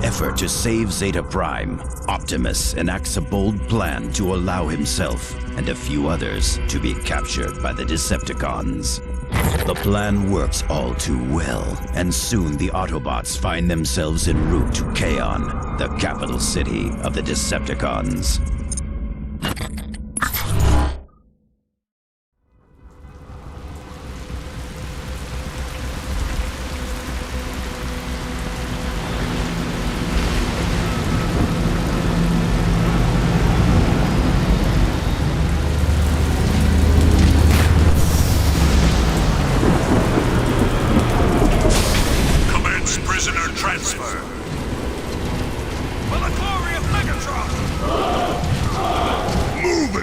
effort to save Zeta Prime, Optimus enacts a bold plan to allow himself and a few others to be captured by the Decepticons. The plan works all too well, and soon the Autobots find themselves en route to Kaon, the capital city of the Decepticons.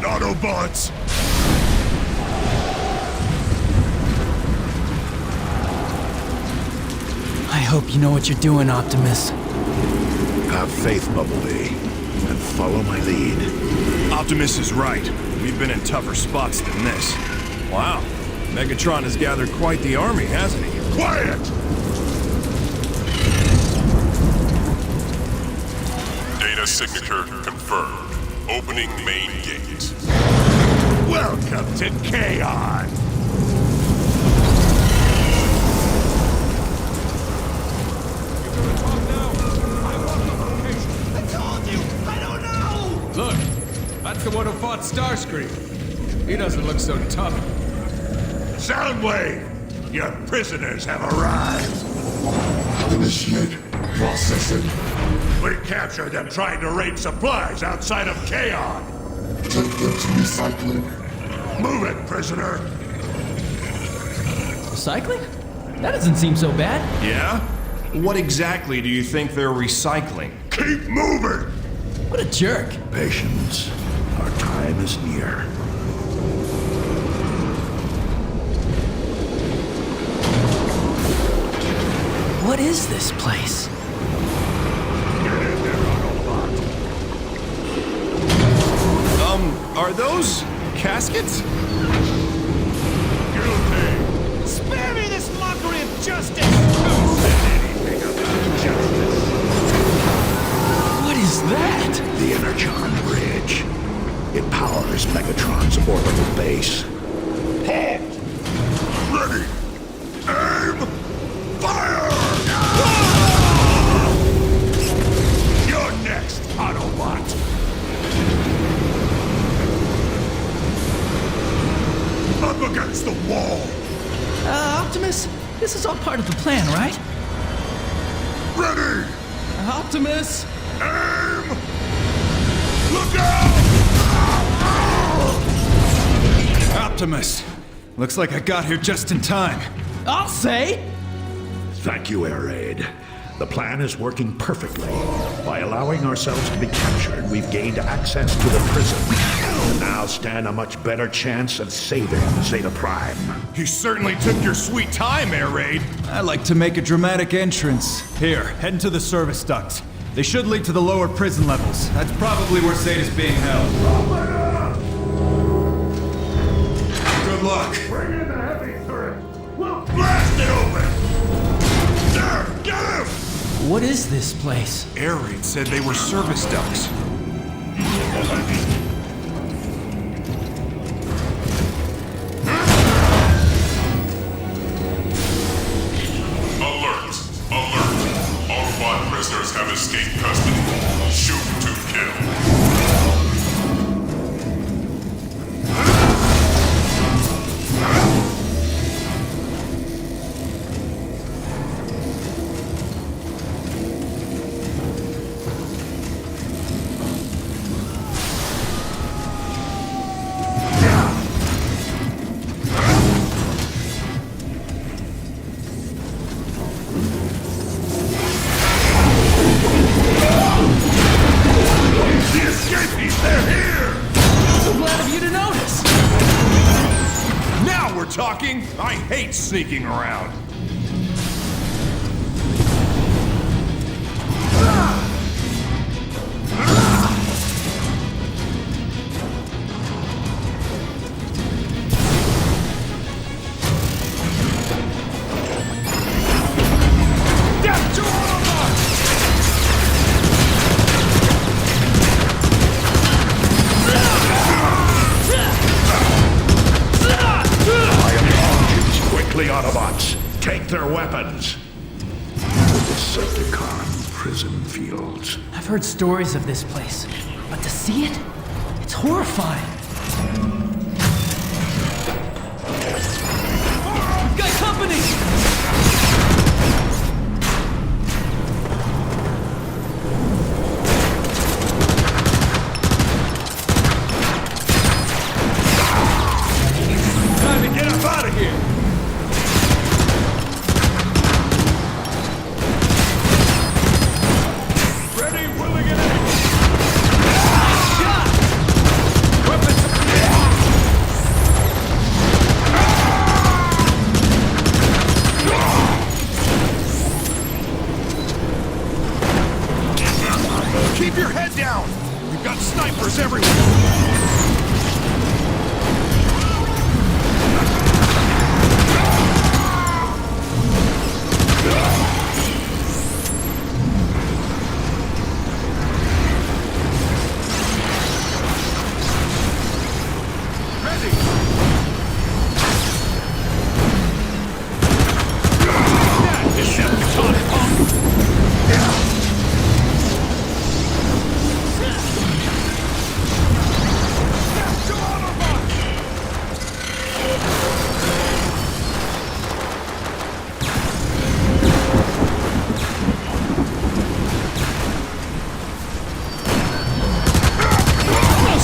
Autobots! I hope you know what you're doing, Optimus. Have faith, Bumblebee, and follow my lead. Optimus is right. We've been in tougher spots than this. Wow, Megatron has gathered quite the army, hasn't he? Quiet! Data signature confirmed. Opening main gate. Welcome to Kaon! I told you! I don't know! Look, that's the one who fought Starscream. He doesn't look so tough. Soundwave! Your prisoners have arrived! Initiate processing. We captured them trying to raid supplies outside of Kaon! Take them to recycling. Move it, prisoner! Recycling? That doesn't seem so bad. Yeah? What exactly do you think they're recycling? Keep moving! What a jerk. Patience. Our time is near. What is this place? Get in there, Autobot! Are those caskets? Guilty! Spare me this mockery of justice! Who said anything about justice? What is that? The Energon Bridge. It powers Megatron's orbital base. Halt! Ready! Aim! Fire! You're next, Autobot! Up against the wall! Optimus, this is all part of the plan, right? Ready! Optimus! Aim! Look out! Optimus! Looks like I got here just in time. I'll say! Thank you, Air Raid. The plan is working perfectly. By allowing ourselves to be captured, we've gained access to the prison. And now stand a much better chance of saving Zeta Prime. You certainly took your sweet time, Air Raid. I like to make a dramatic entrance. Here, head into the service ducts. They should lead to the lower prison levels. That's probably where Zeta's being held. Good luck. Bring in the heavy turret. We'll blast it open! There, get him! What is this place? Air Raid said they were service ducts. Alert! Alert! Autobot prisoners have escaped custody. Shoot to kill. The escapees, they're here! So glad of you to notice! Now we're talking! I hate sneaking around. Death to Autobots! quickly, Autobots! Take their weapons! The Decepticon prison fields. I've heard stories of this place, but to see it, it's horrifying. We've got company! Time to get up out of here! Ready, willing, and able! Keep your head down! We've got snipers everywhere!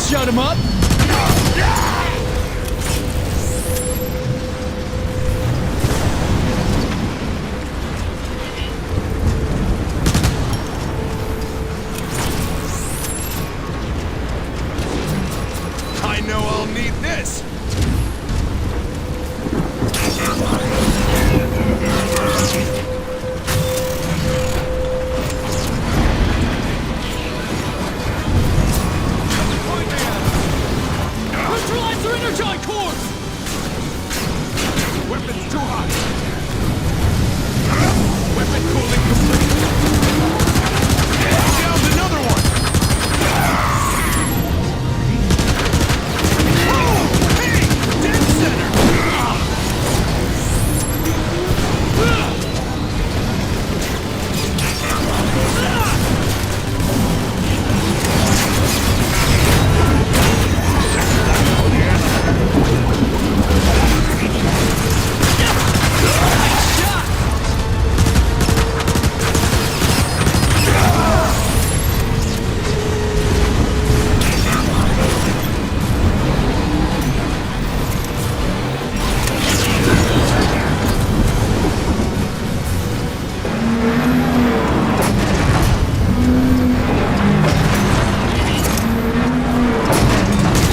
Shut him up! I know I'll need this! Neutralize their energon cores! Weapons too hot! Weapon cooling complete! Down another one! Oh! Hey! Dead center!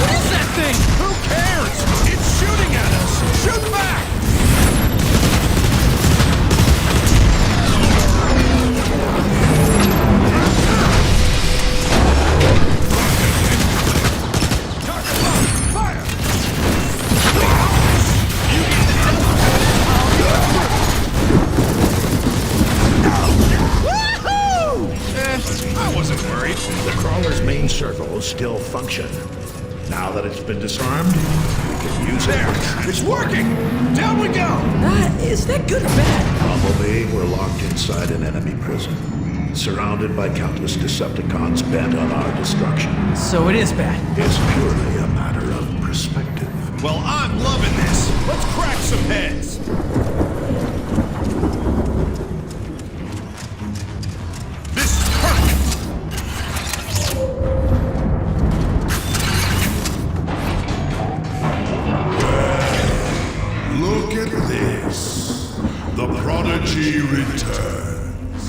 What is that thing? Who cares? It's shooting at us! Shoot back! Target locked! Fire! I wasn't worried. The crawler's main circles still function. Now that it's been disarmed, we can use There! it. It's working! Down we go! Is that good or bad? Probably we're locked inside an enemy prison, surrounded by countless Decepticons bent on our destruction. So it is bad. It's purely a matter of perspective. Well, I'm loving this! Let's crack some heads! This is perfect! Look at this. The Prodigy returns.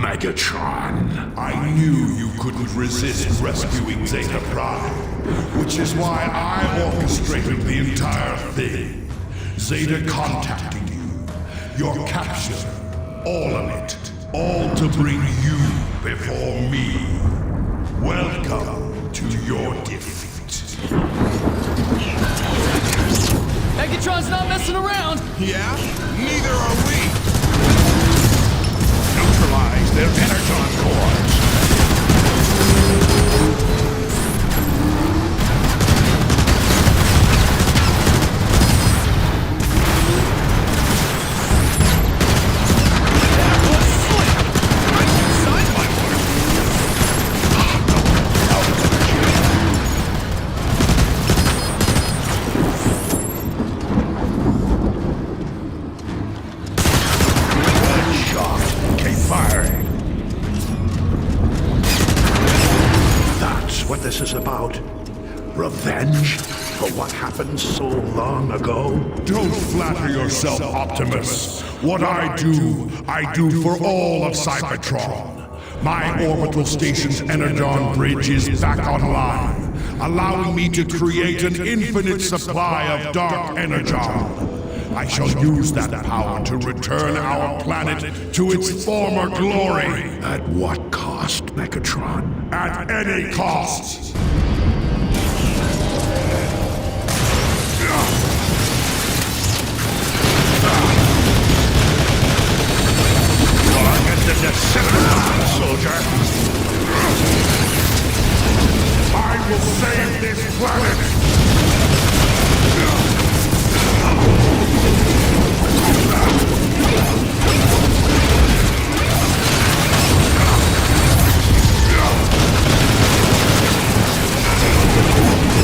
Megatron. I knew you couldn't resist rescuing Zeta Prime, which is why I orchestrated the entire thing. Zeta contacting you, your capture, all of it, all to bring you before me. Welcome to your defeat. Megatron's not messing around! Yeah? Neither are we! Neutralize their energon cores. is about? Revenge for what happened so long ago? Don't flatter yourself, Optimus. What I do for all of Cybertron. My orbital station's Energon bridge is back online, allowing me to create an infinite supply of dark Energon. I shall use that power to return our planet to its former glory. At what cost, Megatron? At any cost. Get the Decepticon, soldier! I will save this planet!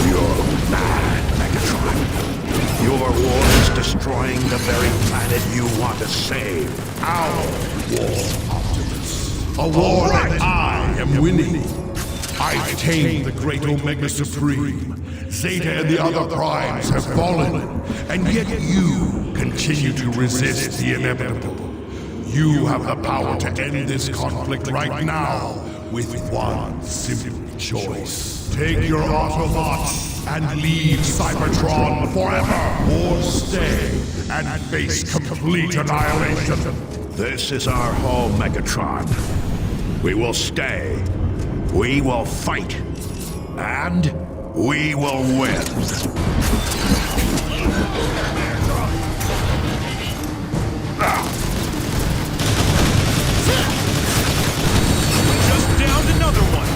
You're mad, Megatron. Your war is destroying the very planet you want to save. Our war, Optimus. A war that I am winning. I've tamed the great Omega Supreme. Zeta and the other primes have fallen, and yet you continue to resist the inevitable. You have the power to end this conflict right now with one simple choice. Take your Autobots and leave Cybertron forever, or stay and face complete annihilation. This is our home, Megatron. We will stay. We will fight. And we will win. Just downed another one.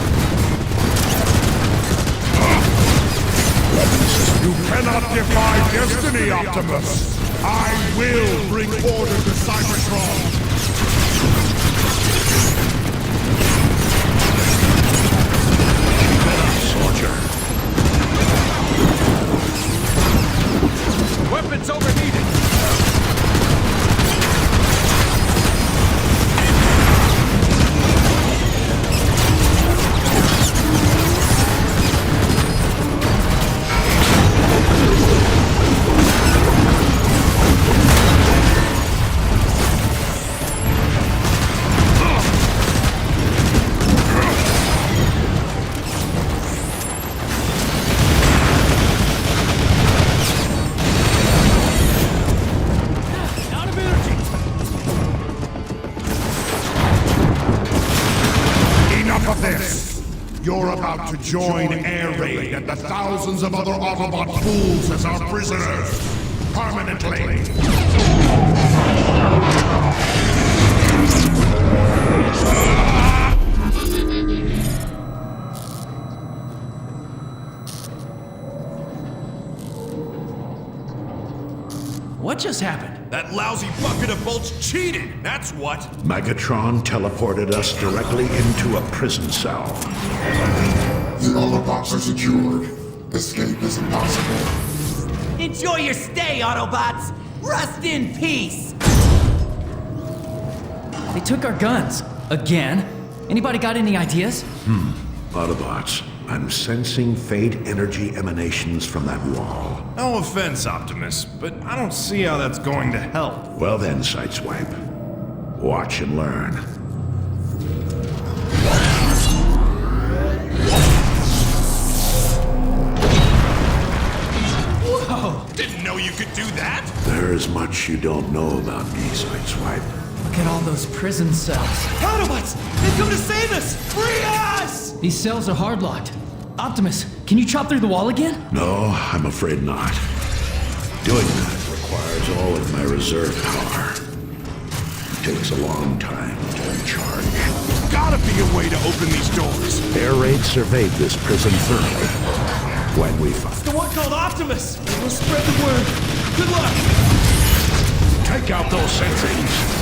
You cannot defy destiny, Optimus! I will bring order to Cybertron! Keep it up, soldier. Weapons overheated. You're about to join Air Raid and the thousands of other Autobot fools as our prisoners. Permanently. What just happened? That lousy bucket of bolts cheated, that's what. Megatron teleported us directly into a prison cell. The Autobots are secured. Escape is impossible. Enjoy your stay, Autobots! Rest in peace! They took our guns. Again? Anybody got any ideas? Autobots, I'm sensing faint energy emanations from that wall. No offense, Optimus, but I don't see how that's going to help. Well then, Sideswipe. Watch and learn. Whoa! Didn't know you could do that? There is much you don't know about me, Sideswipe. Look at all those prison cells. Autobots! They've come to save us! Free us! These cells are hard-locked. Optimus, can you chop through the wall again? No, I'm afraid not. Doing that requires all of my reserve power. It takes a long time to recharge. Gotta be a way to open these doors. Air Raid surveyed this prison thoroughly. When we find... The one called Optimus! We'll spread the word. Good luck! Take out those sentries!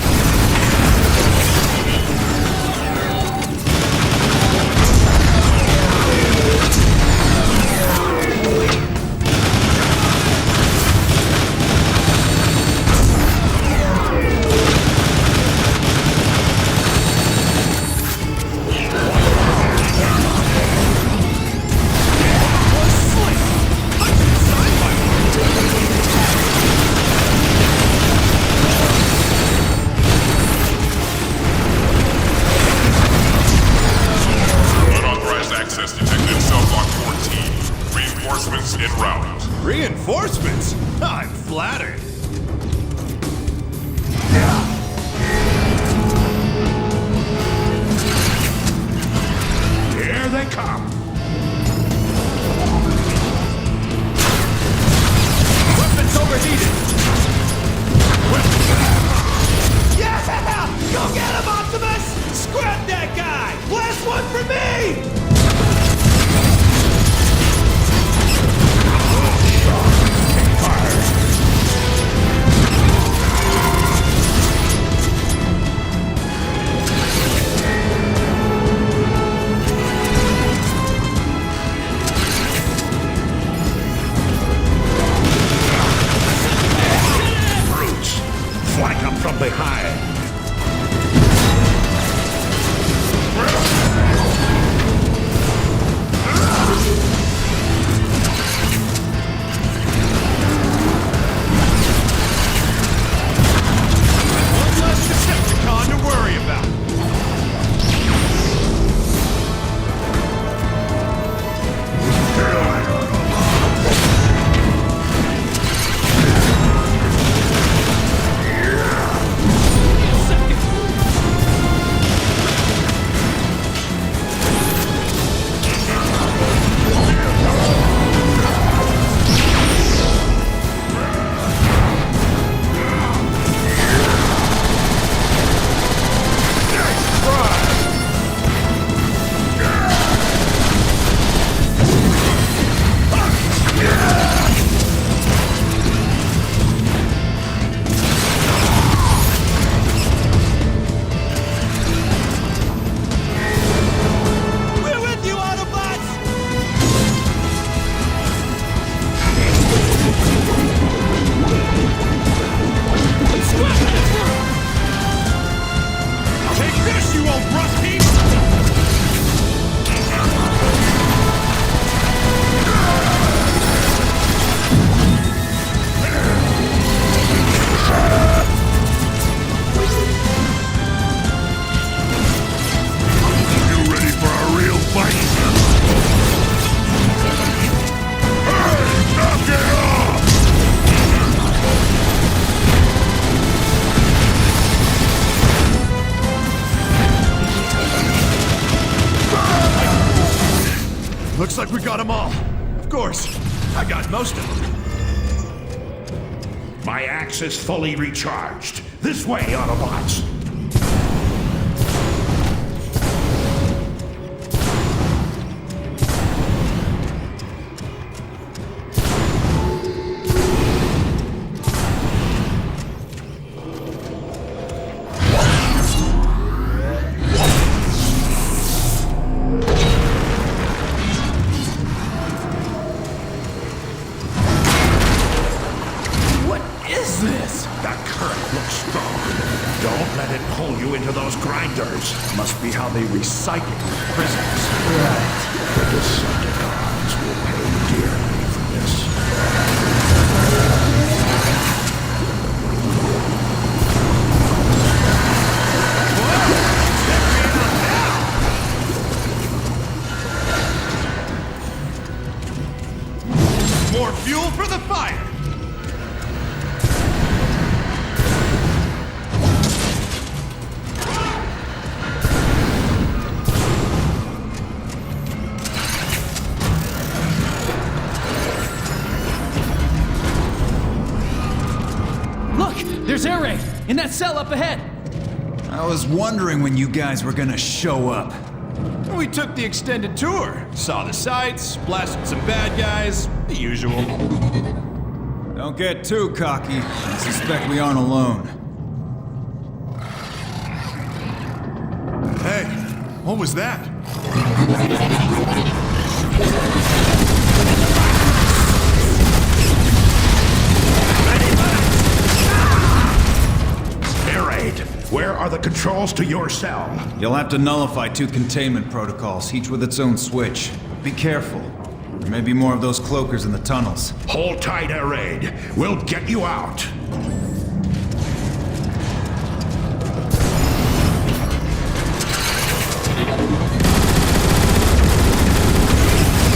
from behind. One less Decepticon to worry about. We're with you, Autobots! Take this, you old rust heap! You ready for a real fight? Hey, knock it off! Looks like we got them all. Of course, I got most of them. My axe is fully recharged. This way, Autobots. What is this? That current looks strong. Don't let it pull you into those grinders. Must be how they recycle prisoners. The Decepticons will pay dearly for this. More fuel for the fire! Look! There's air raid! In that cell up ahead! I was wondering when you guys were gonna show up. We took the extended tour. Saw the sights, blasted some bad guys, the usual. Don't get too cocky. I suspect we aren't alone. Hey, what was that? Air raid. Where are the controls to your cell? You'll have to nullify 2 containment protocols, each with its own switch. Be careful. There may be more of those cloakers in the tunnels. Hold tight, Air raid. We'll get you out.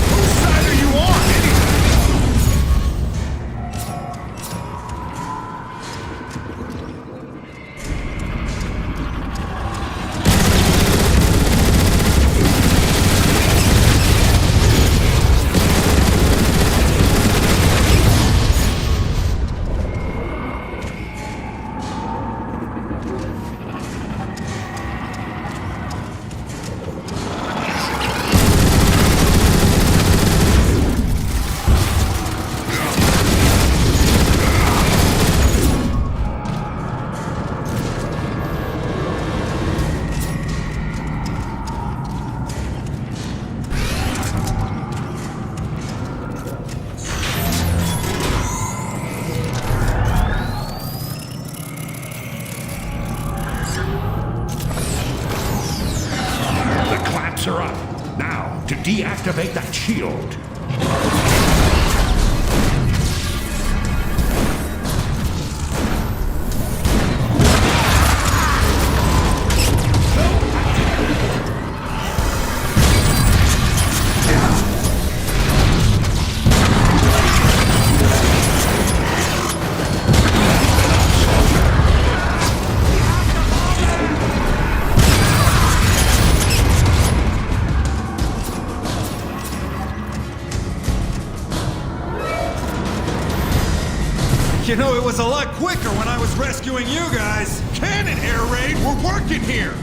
Whose side are you on, anyway? Lights are up. Now, to deactivate that shield. You know, it was a lot quicker when I was rescuing you guys. Cannon air raid, we're working here.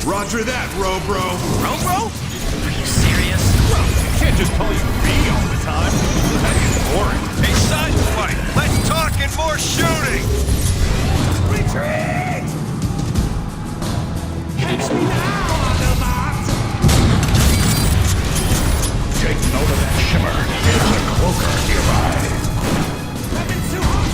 Roger that, Robro. Robro? Are you serious? Can't just call you B all the time. That is boring. Hey, sideswipe, let's talk and more shooting! Retreat! Catch me now, Autobots! Take note of that shimmer. There's a cloaker nearby. Weapons too hot!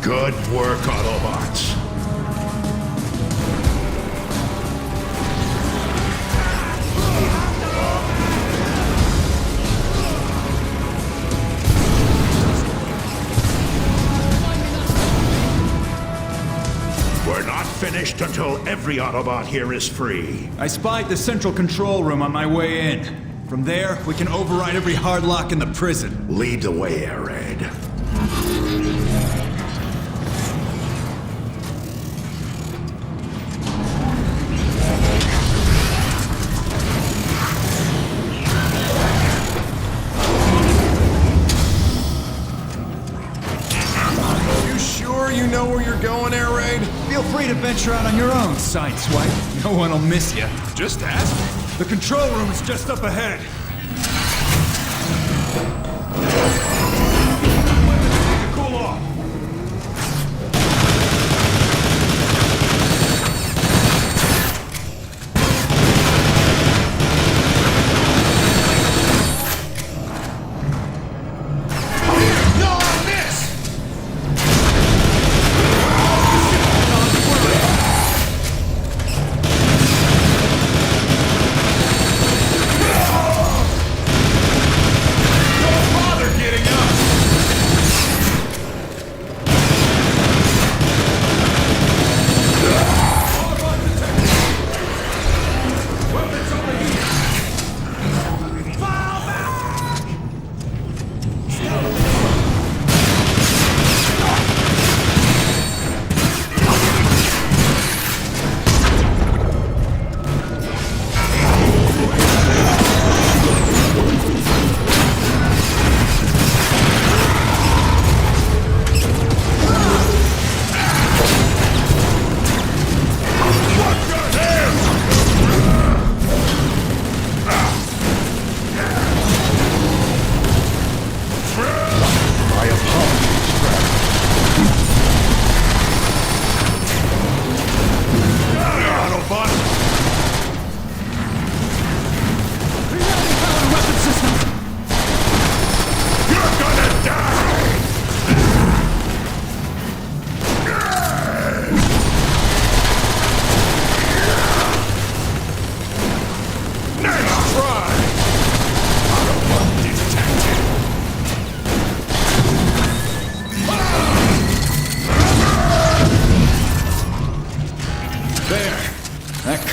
Good work, Autobots. We're not finished until every Autobot here is free. I spied the central control room on my way in. From there, we can override every hard lock in the prison. Lead the way, Air Raid. You know where you're going, Air Raid? Feel free to venture out on your own, sideswipe. No one'll miss you. Just ask me. The control room is just up ahead. Cool off.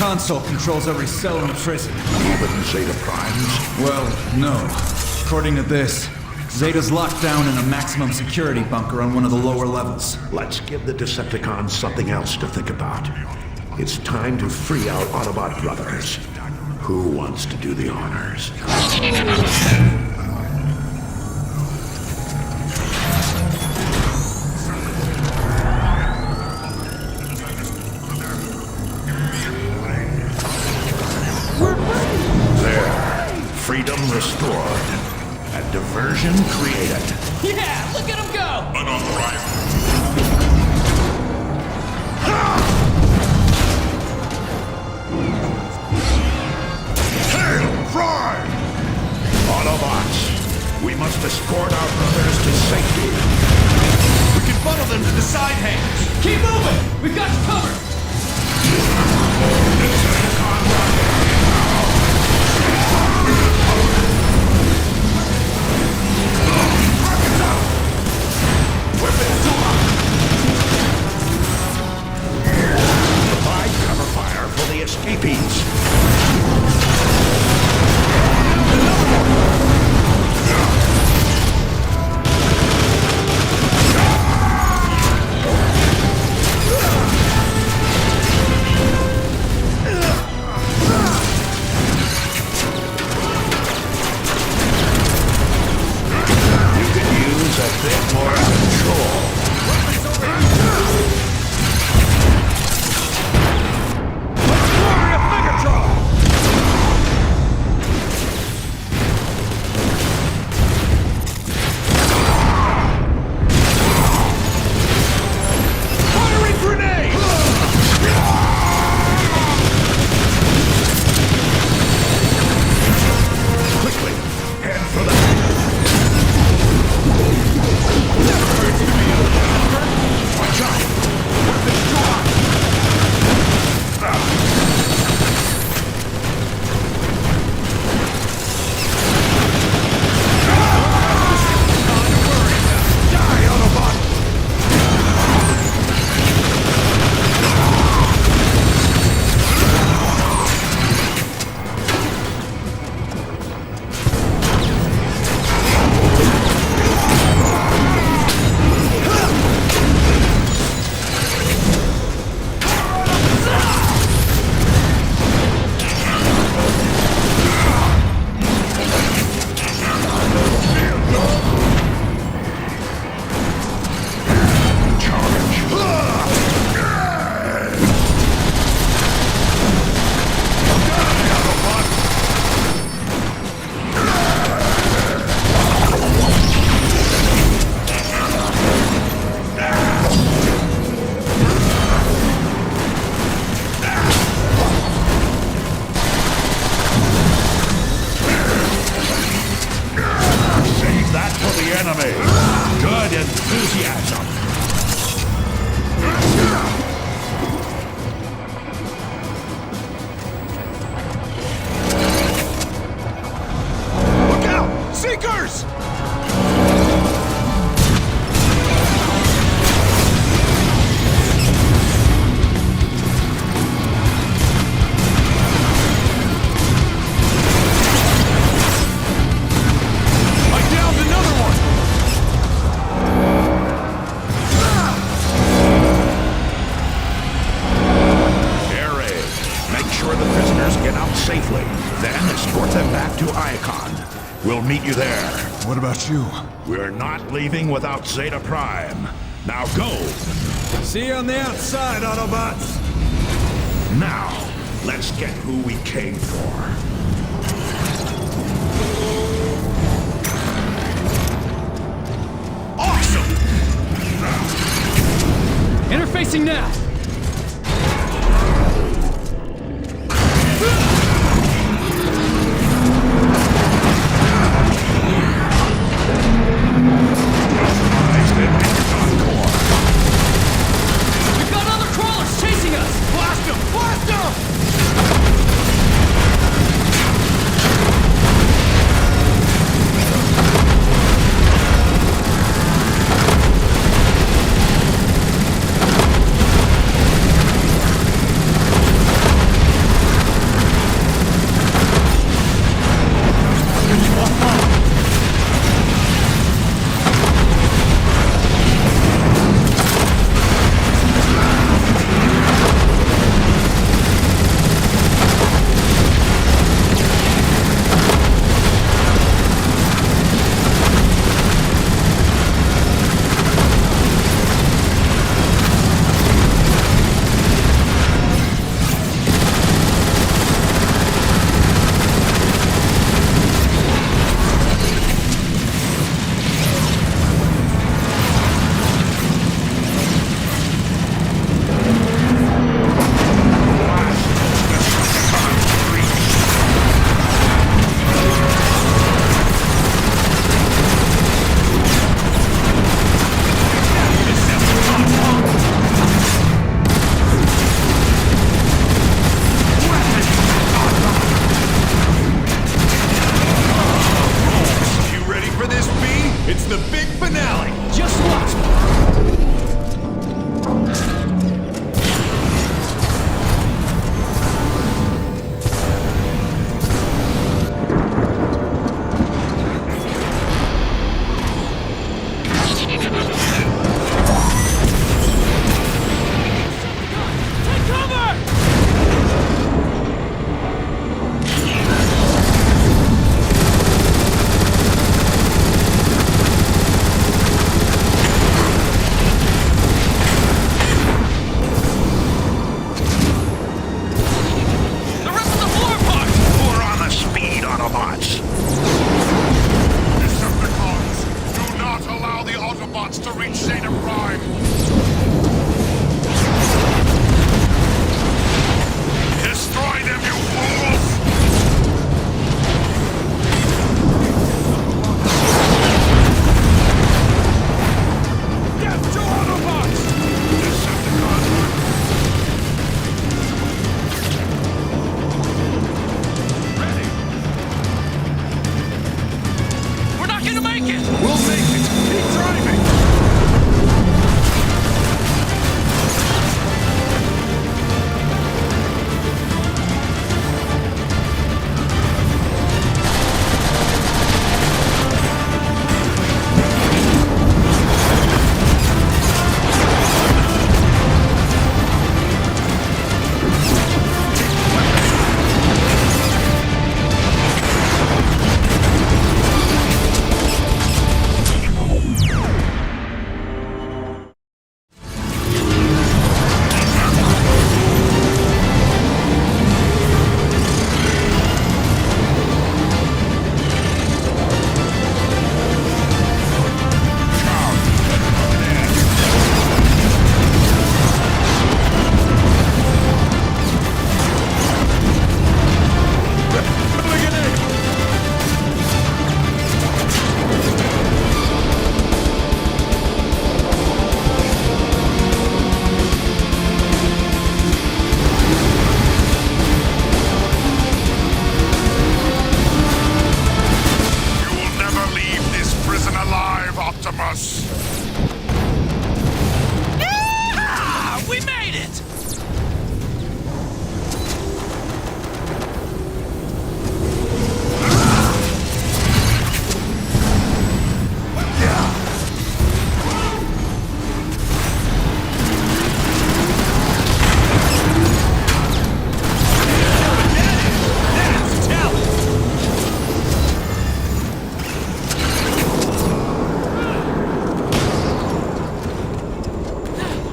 console controls every cell in the prison. Even Zeta Primes? Well, no. According to this, Zeta's locked down in a maximum security bunker on one of the lower levels. Let's give the Decepticons something else to think about. It's time to free our Autobot brothers. Who wants to do the honors? Freedom restored. And diversion created. Yeah, look at him go! Unauthorized. Hail crime! Autobots, we must escort our brothers to safety. We can funnel them to the side hangs. Keep moving! We've got you covered! Provide cover fire for the escapees. A bit more control. Firing grenade! Quickly, head for the... Watch out! Weapons drawn! Die, Autobot! Save that for the enemy. Good enthusiasm. Look out! Seekers! I downed another one! Air raid. Make sure the prisoners get out safely. Then escort them back to Icon. We'll meet you there. What about you? We're not leaving without Zeta Prime. Now go! See you on the outside, Autobots! Now, let's get who we came for. Awesome! Interfacing now! We've got other crawlers chasing us! Blast them! Blast them! the big finale! Just watch! Take cover! The rest of the floor part! We're on the speed, Autobots! Decepticons, do not allow the Autobots to reach Zeta Prime. Destroy them, you fools! Death to Autobots! Decepticons, We're not gonna make it! We'll make it! Keep driving! you will never leave this prison alive, Optimus. Ah! We made it!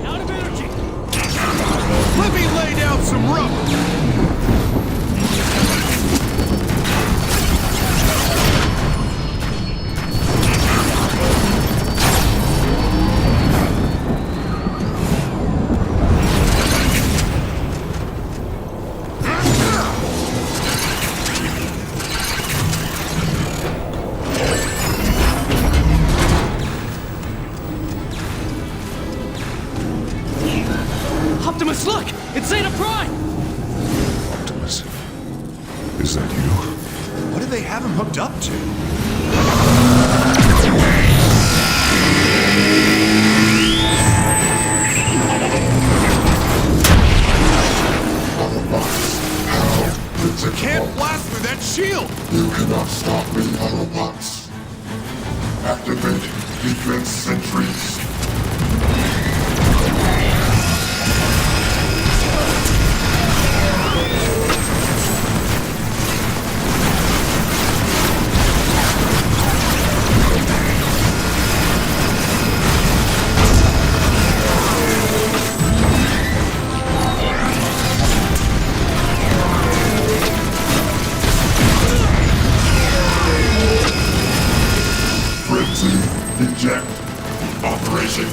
Out of energy! Let me lay down some rubber! Optimus, look! It's Zeta Prime! Optimus, is that you? What do they have him hooked up to? Autobots, how did you Can't blast through that shield! You cannot stop me, Autobots. Activate defense sentries. Frenzy, eject. Operation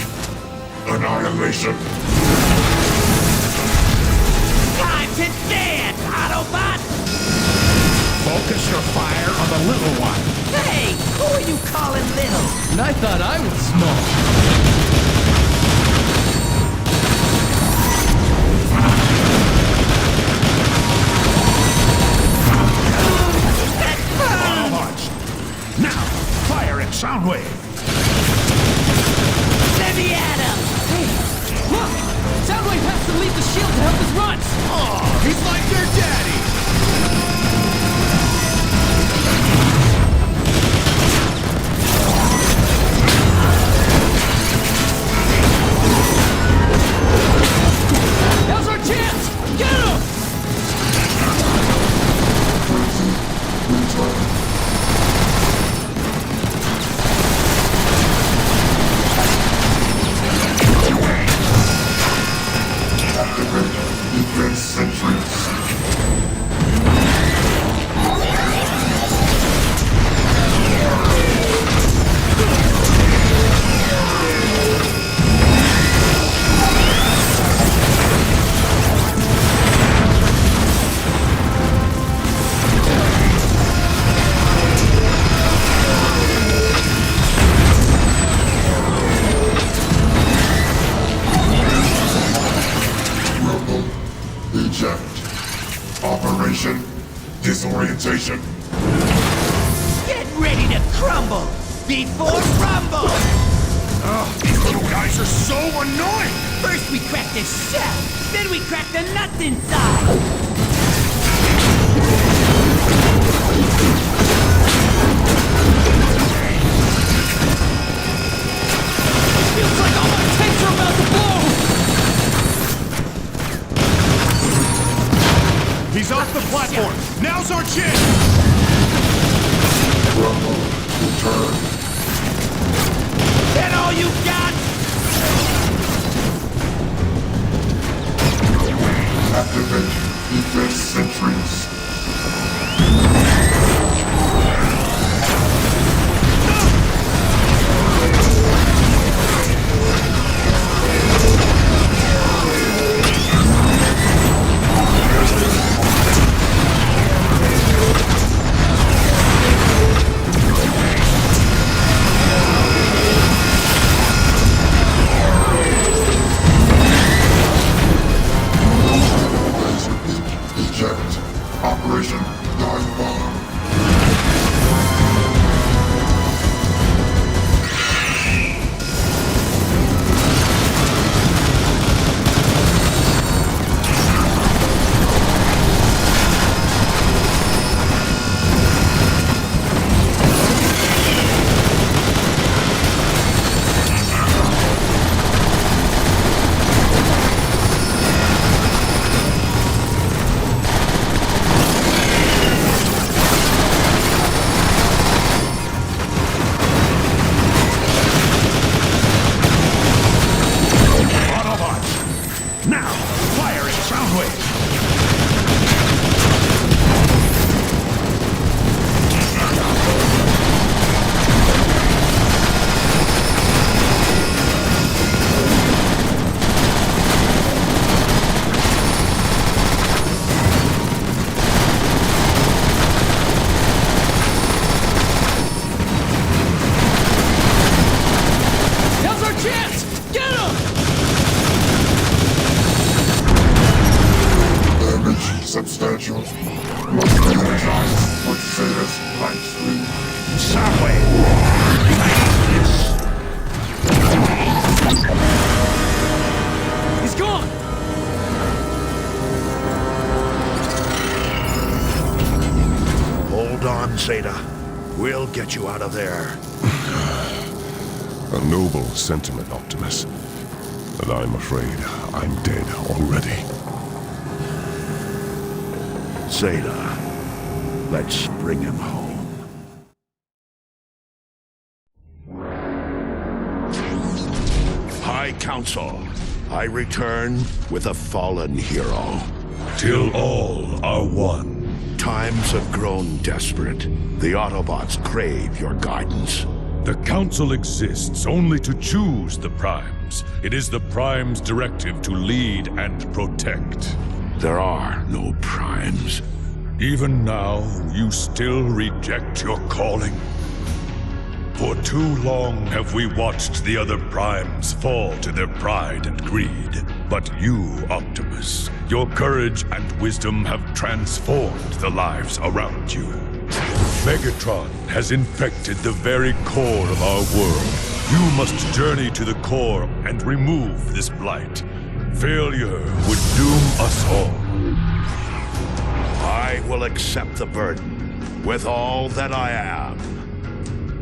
Annihilation. Time to dance, Autobots! Focus your fire on the little one. Hey, who are you calling little? And I thought I was small. Autobots, now fire at Soundwave. annihilation. Get ready to crumble before rumble! Oh, these little guys are so annoying! First we crack the shell, then we crack the nuts inside! Feels like all my tanks are about to blow! He's off the platform! Now's our chance! Rumble, return. That all you got? Activate defense sentries. Eject. Operation Dive Bomb. Autobots! Now, fire at Soundwave! Now's our chance! Get him! Damage substantial. Must re-energize with Zeta's light stream. Soundwave! He's gone! Hold on, Zeta. We'll get you out of there. A noble sentiment, Optimus. But I'm afraid I'm dead already. Zeta, let's bring him home. High Council, I return with a fallen hero. Till all are one. Times have grown desperate. The Autobots crave your guidance. The Council exists only to choose the Primes. It is the Primes' directive to lead and protect. There are no primes. Even now, you still reject your calling? For too long have we watched the other Primes fall to their pride and greed. But you, Optimus, your courage and wisdom have transformed the lives around you. Megatron has infected the very core of our world. You must journey to the core and remove this blight. Failure would doom us all. I will accept the burden with all that I am.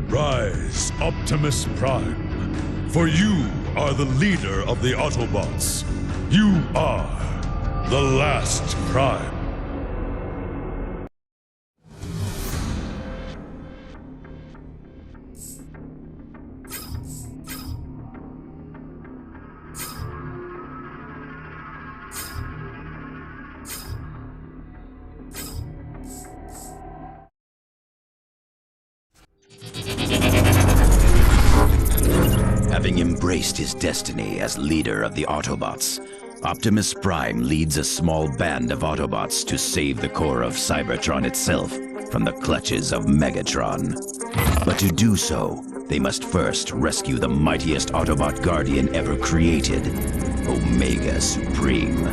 Rise, Optimus Prime, for you are the leader of the Autobots. You are the last Prime. Having embraced his destiny as leader of the Autobots, Optimus Prime leads a small band of Autobots to save the core of Cybertron itself from the clutches of Megatron. But to do so, they must first rescue the mightiest Autobot guardian ever created, Omega Supreme.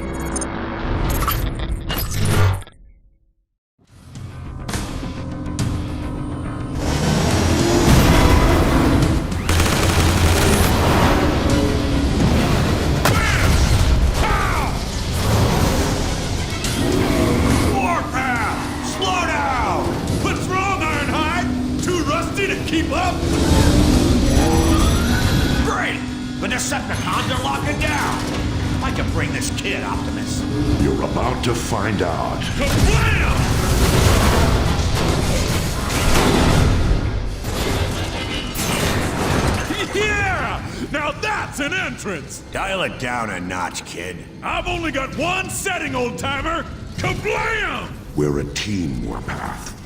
keep up! Great! The Decepticons are locking down! I can bring this kid, Optimus. You're about to find out. Kablam! Yeah! Now that's an entrance! Dial it down a notch, kid. I've only got one setting, old-timer! Kablam! We're a team, Warpath.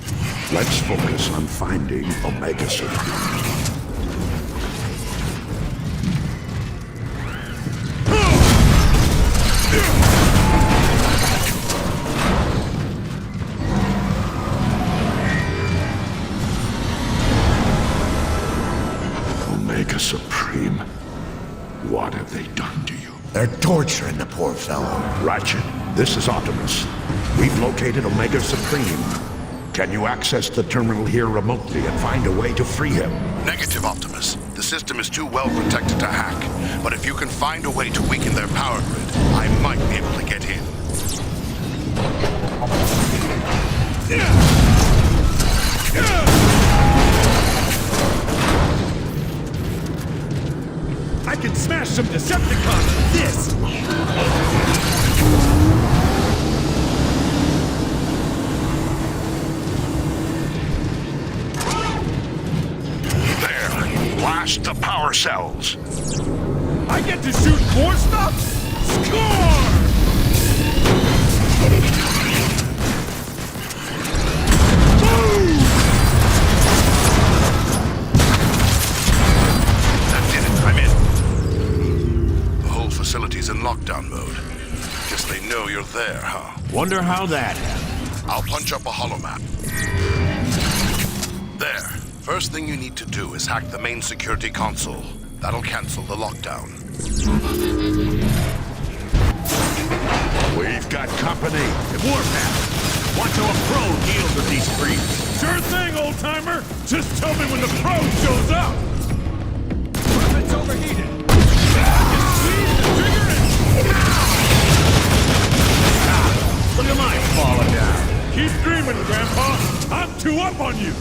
Let's focus on finding Omega Supreme. Omega Supreme, what have they done to you? They're torturing the poor fellow. Ratchet, this is Optimus. We've located Omega Supreme. Can you access the terminal here remotely and find a way to free him? Negative, Optimus. The system is too well protected to hack. But if you can find a way to weaken their power grid, I might be able to get in. I can smash some Decepticons with this! There! Blast the power cells! I get to shoot more stuff? Score! Facilities in lockdown mode. Guess they know you're there, huh? Wonder how that happened. I'll punch up a holomap. There. First thing you need to do is hack the main security console. That'll cancel the lockdown. We've got company. Warpath, watch how a pro deals with these freaks. Sure thing, old-timer! Just tell me when the pro shows up! What if it's overheated? Look at mine falling down. Keep dreaming, Grandpa. I'm too up on you.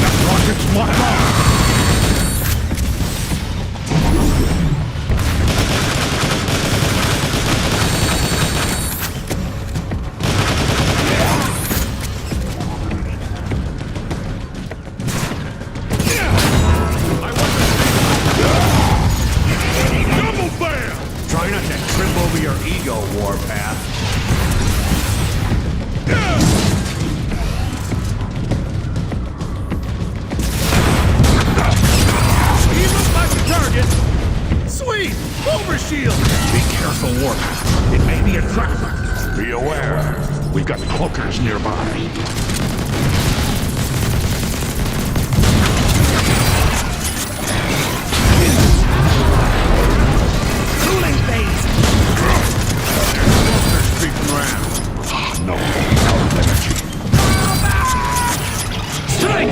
That rocket's locked on. Try not to trip over your ego, Warpath. He looks like a target. Sweet! Overshield! Be careful, Warpath. It may be a trapper. Be aware. We've got cloakers nearby. No, our energy. Strike!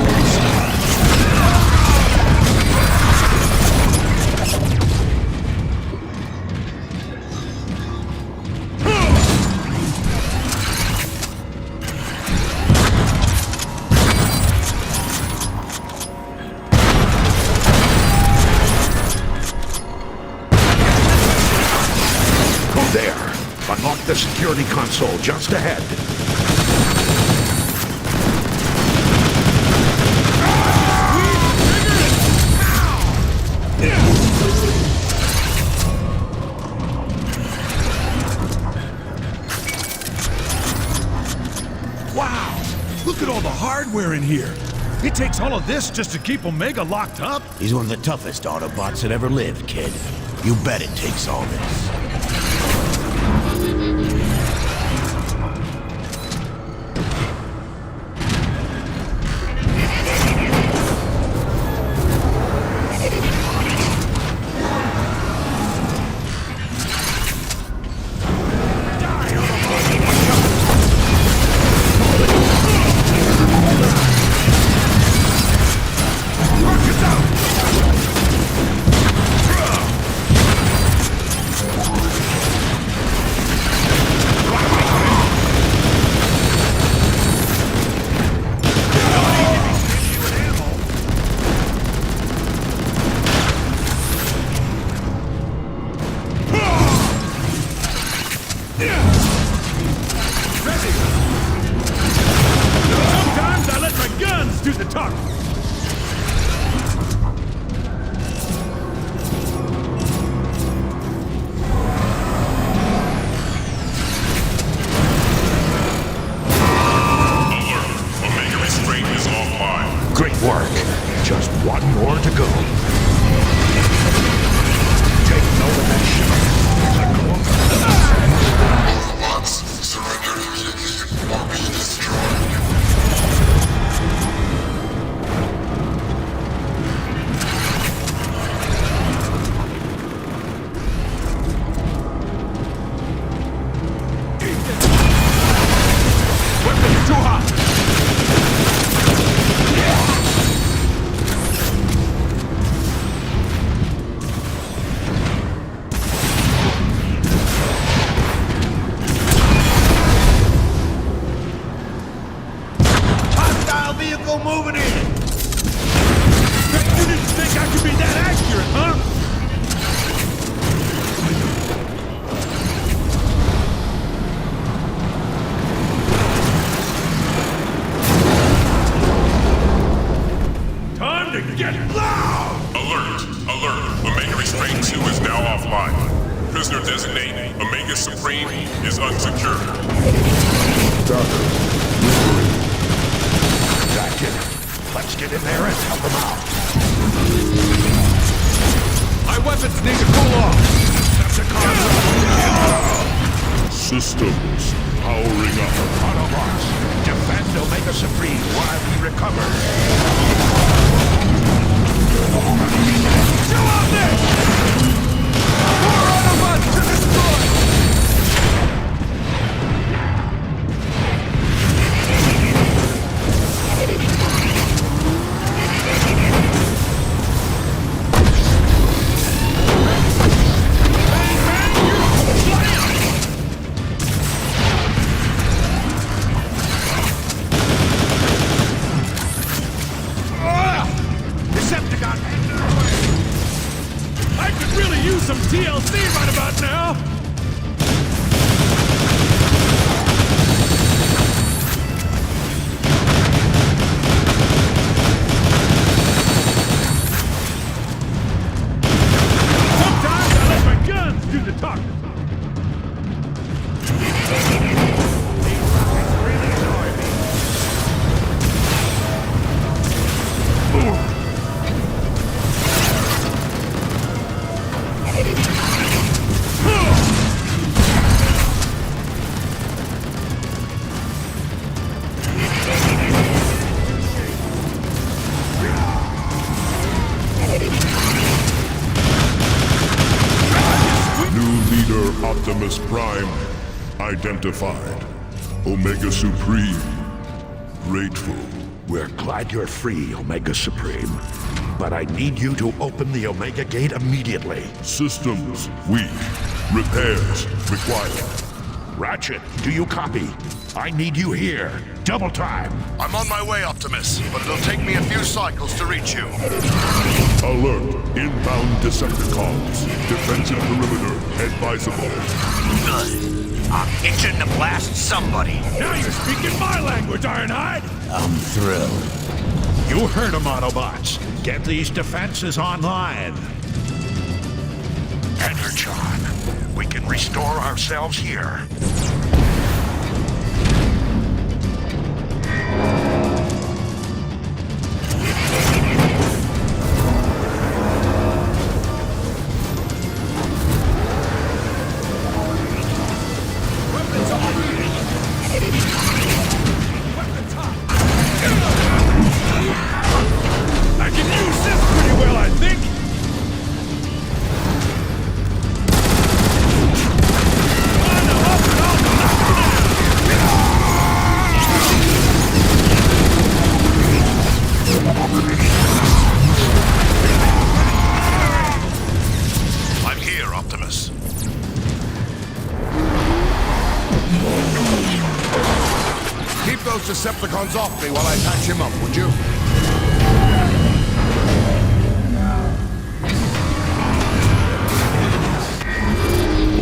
There. Unlock the security console just ahead. Wow! Look at all the hardware in here. It takes all of this just to keep Omega locked up? He's one of the toughest Autobots that ever lived, kid. You bet it takes all this. tuck! Great work. Just one more to go. Take note of that ship. Autobots, surrender immediately or be destroyed. Weapons too hot! Vehicle moving in! You didn't think I could be that accurate, huh? Time to get loud! Alert! Alert! Omega Restraint 2 is now offline. Prisoner designate Omega Supreme is unsecured. Let's get in there and help them out. My weapons need to cool off. Systems powering up. Autobots, defend Omega Supreme while we recover. Chill out there! More Autobots to destroy! Some TLC right about now! Sometimes I let my guns do the talking. Optimus Prime identified. Omega Supreme grateful. We're glad you're free, Omega Supreme. But I need you to open the Omega Gate immediately. Systems weak. Repairs required. Ratchet, do you copy? I need you here. Double time. I'm on my way, Optimus, but it'll take me a few cycles to reach you. Alert! Inbound Decepticons. Defensive perimeter advisable. Good. I'm itching to blast somebody. Now you're speaking my language, Ironhide! I'm thrilled. You heard him, Autobots. Get these defenses online. Energon. We can restore ourselves here. I can use this pretty well, I think! I'm here, Optimus. Keep those Decepticons off me while I patch him up, would you?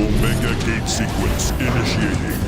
Omega Gate sequence initiating.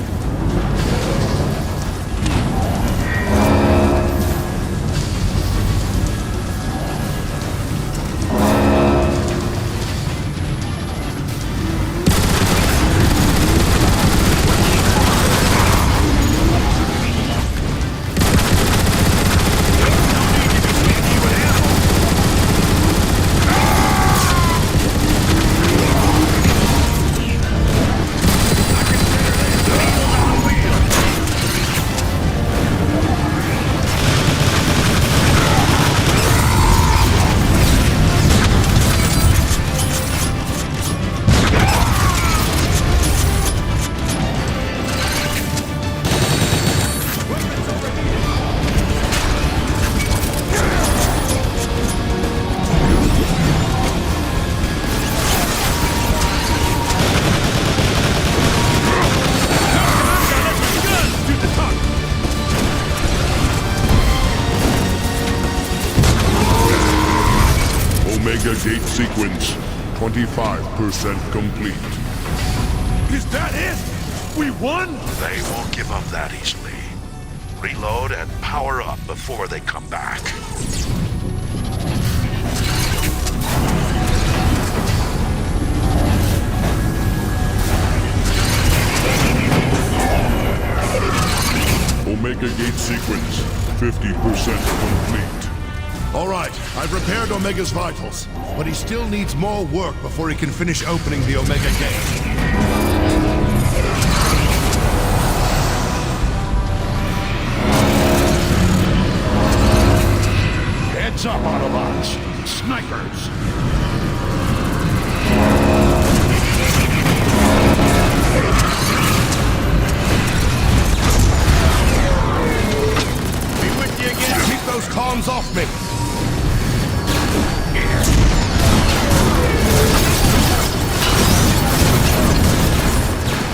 Gate sequence 25% complete. Is that it? We won? They won't give up that easily. Reload and power up before they come back. Omega Gate sequence 50% complete. All right, I've repaired Omega's vitals, but he still needs more work before he can finish opening the Omega Gate. Heads up, Autobots. Snipers. Be with you again. Keep those comms off me.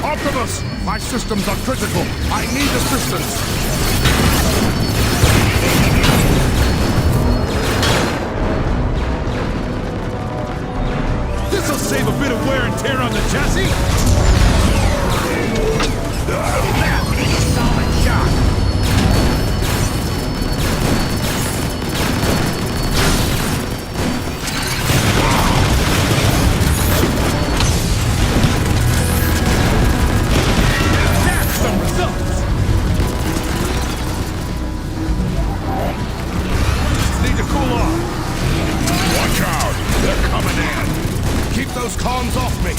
Optimus, my systems are critical. I need assistance. This'll save a bit of wear and tear on the chassis. Solid shot. That's some results. Need to cool off. Watch out! They're coming in! Keep those comms off me.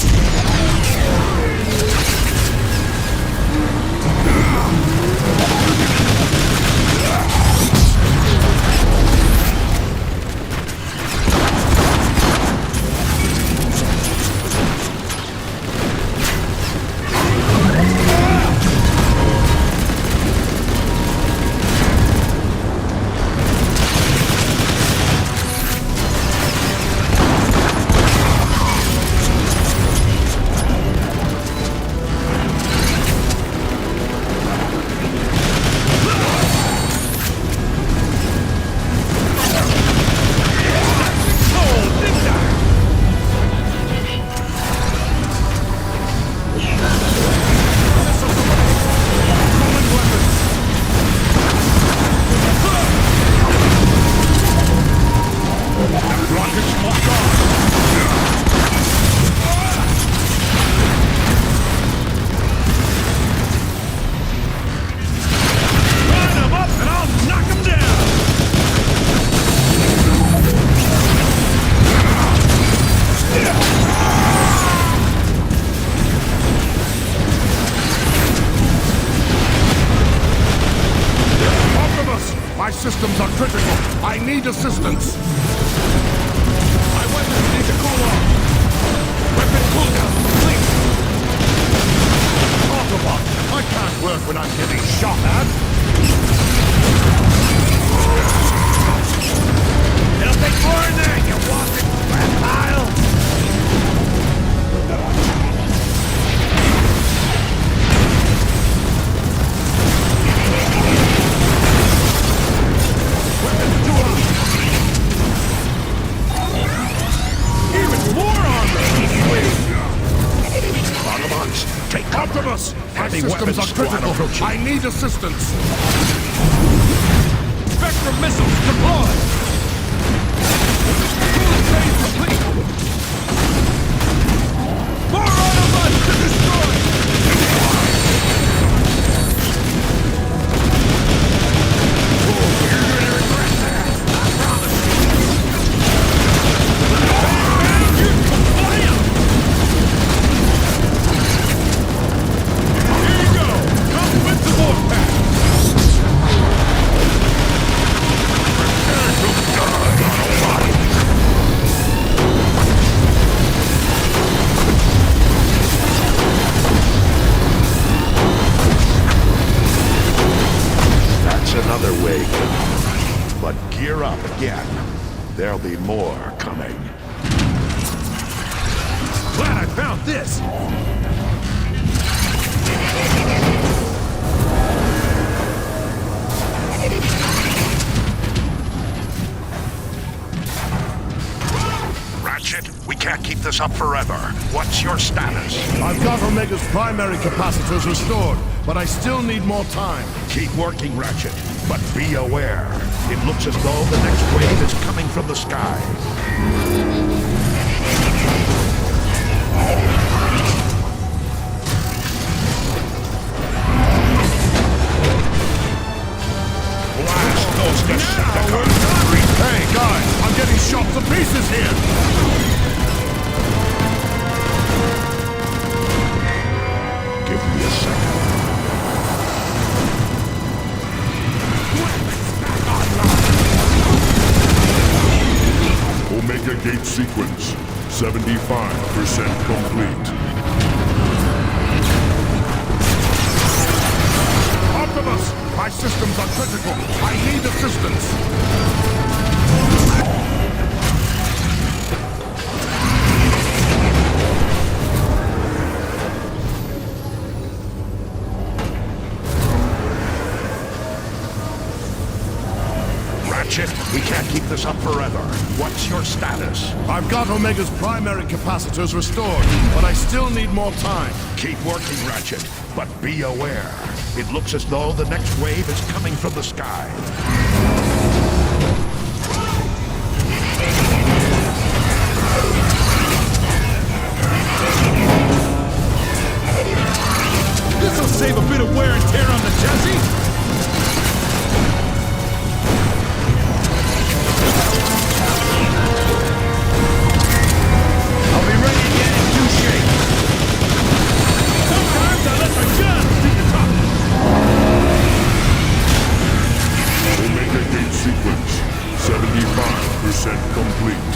My systems are critical. I need assistance. My weapons need to cool off. Weapon cooldown complete. Autobot, I can't work when I'm getting shot at. It'll take more than that, you walking crap pile. Optimus! My systems are critical. I need assistance. Spectrum missiles deployed. Cooling phase complete. More Autobots to destroy. You're gonna regret that. I promise you. You're compliant. With the warpath! That's another way gone. But gear up again. There'll be more coming. Glad I found this! this up forever. What's your status? I've got Omega's primary capacitors restored, but I still need more time. Keep working, Ratchet, but be aware. It looks as though the next wave is coming from the sky. Blast those Decepticons! Hey, guys, I'm getting shot to pieces here! Give me a second. Omega gate sequence, 75% complete. Optimus! My systems are critical. I need assistance. Ratchet, we can't keep this up forever. What's your status? I've got Omega's primary capacitors restored, but I still need more time. Keep working, Ratchet, but be aware. It looks as though the next wave is coming from the sky. This'll save a bit of wear and tear on the chassis! I'll be ready again in 2 shakes. Sometimes I let my guns do the talking. Omega gate sequence, 75% complete.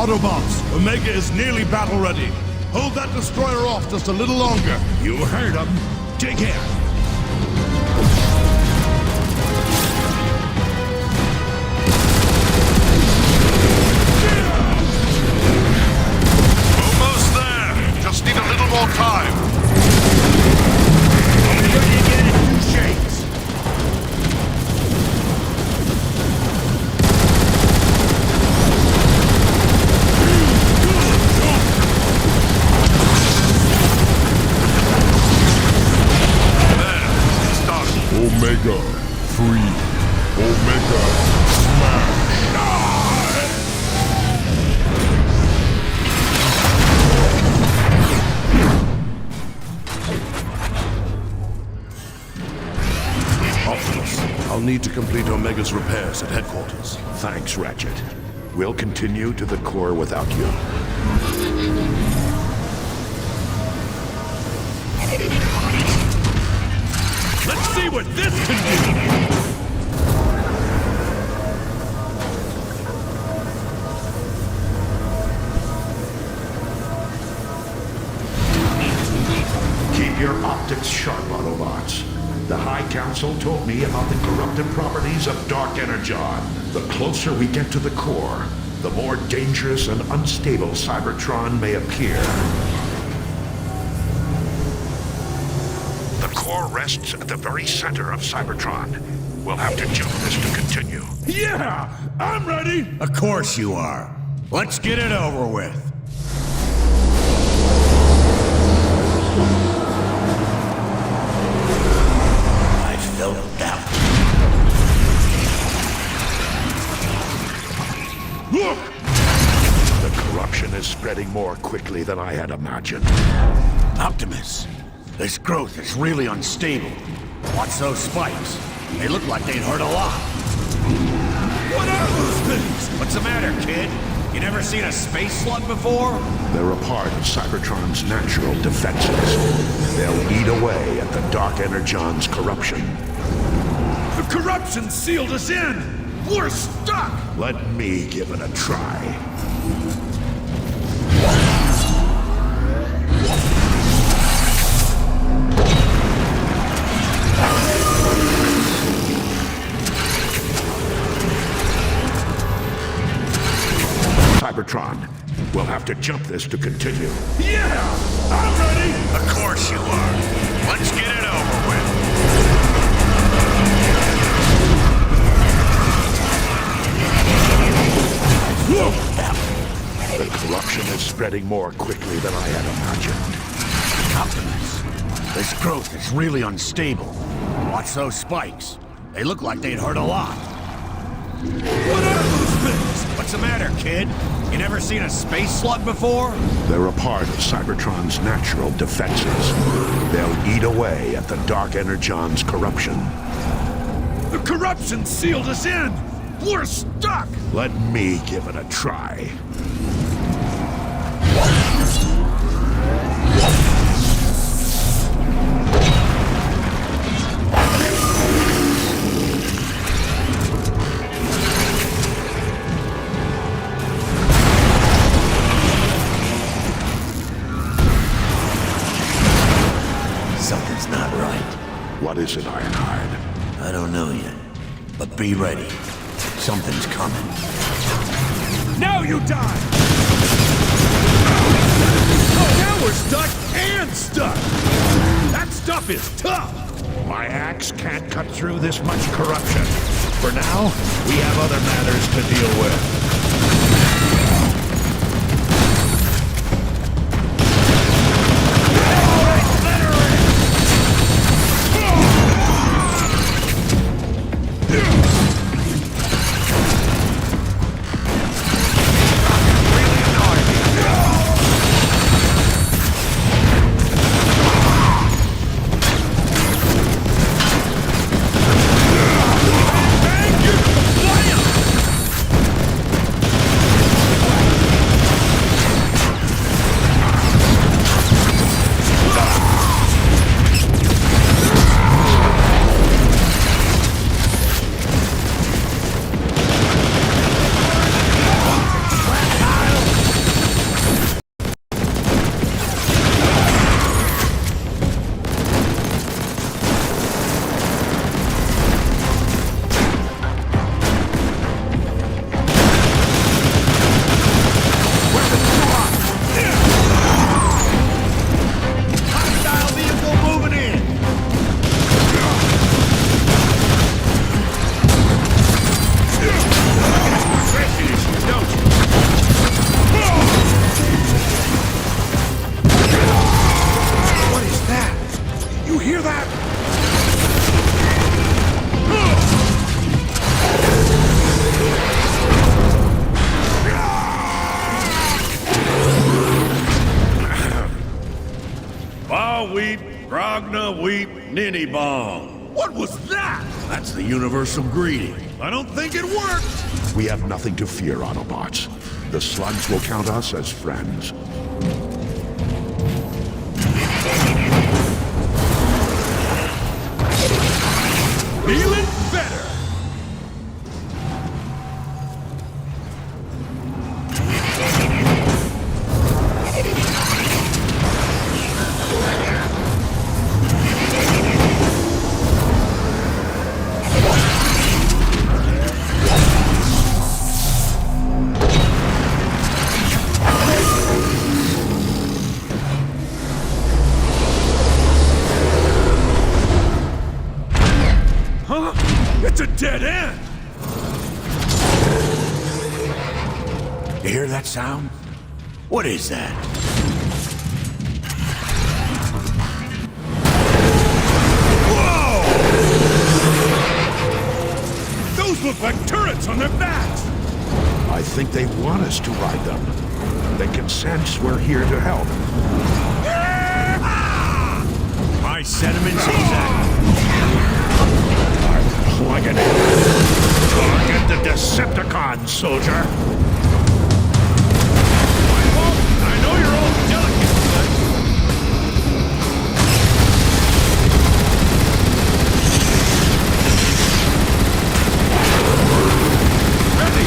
Autobots! Omega is nearly battle ready. Hold that destroyer off just a little longer. You heard him. Dig in. Almost there. Just need a little more time. I'm ready to get it in two shakes. Omega, free. Omega, smash. Optimus, I'll need to complete Omega's repairs at headquarters. Thanks, Ratchet. We'll continue to the core without you. Let's see what this can do! Keep your optics sharp, Autobots. The High Council told me about the corruptive properties of Dark Energon. The closer we get to the core, the more dangerous and unstable Cybertron may appear. The core rests at the very center of Cybertron. We'll have to jump this to continue. Yeah! I'm ready! Of course you are. Let's get it over with. I felt doubt. Look! The corruption is spreading more quickly than I had imagined. Optimus, this growth is really unstable. Watch those spikes. They look like they'd hurt a lot. What are those things? What's the matter, kid? You never seen a space slug before? They're a part of Cybertron's natural defenses. They'll eat away at the Dark Energon's corruption. The corruption sealed us in! We're stuck! Let me give it a try. Cybertron, we'll have to jump this to continue. Yeah! I'm ready! Of course you are. Let's get it over with. The corruption is spreading more quickly than I had imagined. Optimus, this growth is really unstable. Watch those spikes. They look like they'd hurt a lot. What are those things? What's the matter, kid? You never seen a space slug before? They're a part of Cybertron's natural defenses. They'll eat away at the Dark Energon's corruption. The corruption sealed us in! We're stuck! Let me give it a try. Something's not right. What is it, Ironhide? I don't know yet. But be ready. Something's coming. Now you die! Oh, now we're stuck and stuck! That stuff is tough! My axe can't cut through this much corruption. For now, we have other matters to deal with. hear that? Ba weep, Grogna weep, ninny bong. What was that? That's the universal greeting. I don't think it worked. We have nothing to fear, Autobots. The slugs will count us as friends. Feeling better. Huh? It's a dead end! You hear that sound? What is that? Whoa! Those look like turrets on their backs! I think they want us to ride them. They can sense we're here to help. My sentiments exact. Plugging in. Target the Decepticons, soldier. I know you're all delicate, but... Ready!